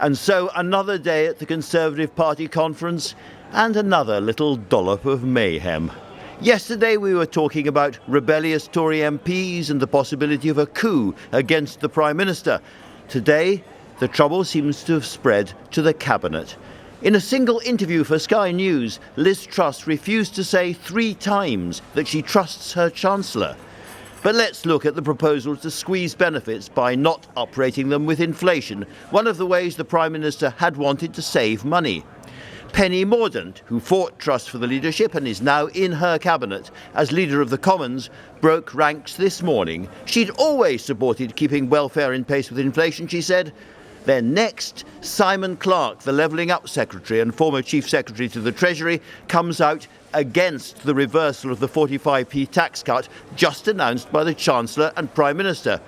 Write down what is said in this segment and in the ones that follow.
And so another day at the Conservative Party conference and another little dollop of mayhem. Yesterday we were talking about rebellious Tory MPs and the possibility of a coup against the Prime Minister. Today, the trouble seems to have spread to the Cabinet. In a single interview for Sky News, Liz Truss refused to say 3 times that she trusts her Chancellor. But let's look at the proposal to squeeze benefits by not uprating them with inflation, one of the ways the Prime Minister had wanted to save money. Penny Mordaunt, who fought Truss for the leadership and is now in her cabinet as leader of the Commons, broke ranks this morning. She'd always supported keeping welfare in pace with inflation, she said. Then next, Simon Clarke, the Levelling Up Secretary and former Chief Secretary to the Treasury, comes out against the reversal of the 45p tax cut just announced by the Chancellor and Prime Minister.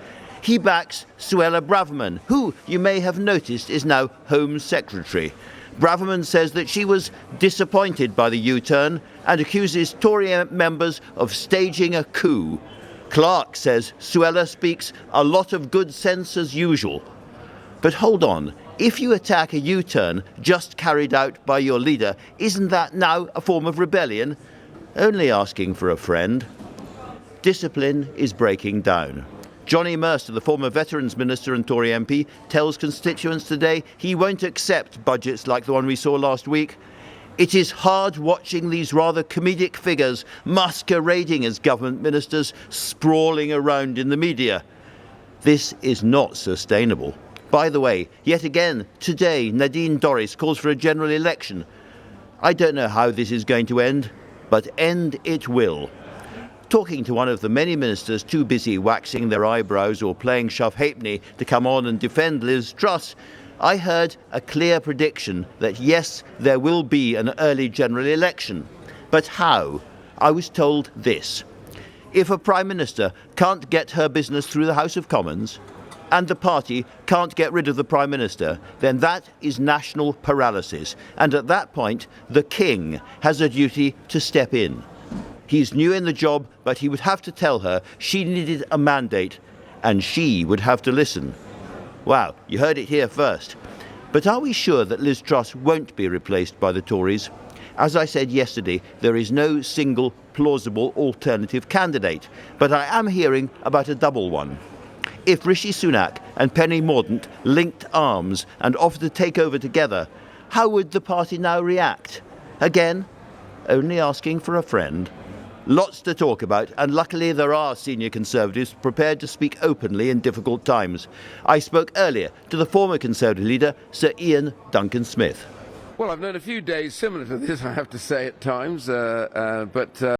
He backs Suella Braverman, who, you may have noticed, is now Home Secretary. Braverman says that she was disappointed by the U-turn and accuses Tory members of staging a coup. Clarke says Suella speaks a lot of good sense as usual. But hold on, if you attack a U-turn just carried out by your leader, isn't that now a form of rebellion? Only asking for a friend. Discipline is breaking down. Johnny Mercer, the former Veterans Minister and Tory MP, tells constituents today he won't accept budgets like the one we saw last week. It is hard watching these rather comedic figures masquerading as government ministers sprawling around in the media. This is not sustainable. By the way, yet again, today, Nadine Dorries calls for a general election. I don't know how this is going to end, but end it will. Talking to one of the many ministers too busy waxing their eyebrows or playing shove halfpenny to come on and defend Liz Truss, I heard a clear prediction that yes, there will be an early general election. But how? I was told this. If a Prime Minister can't get her business through the House of Commons, and the party can't get rid of the Prime Minister, then that is national paralysis. And at that point, the King has a duty to step in. He's new in the job, but he would have to tell her she needed a mandate, and she would have to listen. Wow, you heard it here first. But are we sure that Liz Truss won't be replaced by the Tories? As I said yesterday, there is no single plausible alternative candidate, but I am hearing about a double one. If Rishi Sunak and Penny Mordaunt linked arms and offered to take over together, how would the party now react? Again, only asking for a friend. Lots to talk about, and luckily there are senior Conservatives prepared to speak openly in difficult times. I spoke earlier to the former Conservative leader, Sir Ian Duncan Smith. Well, I've known a few days similar to this, I have to say, at times, but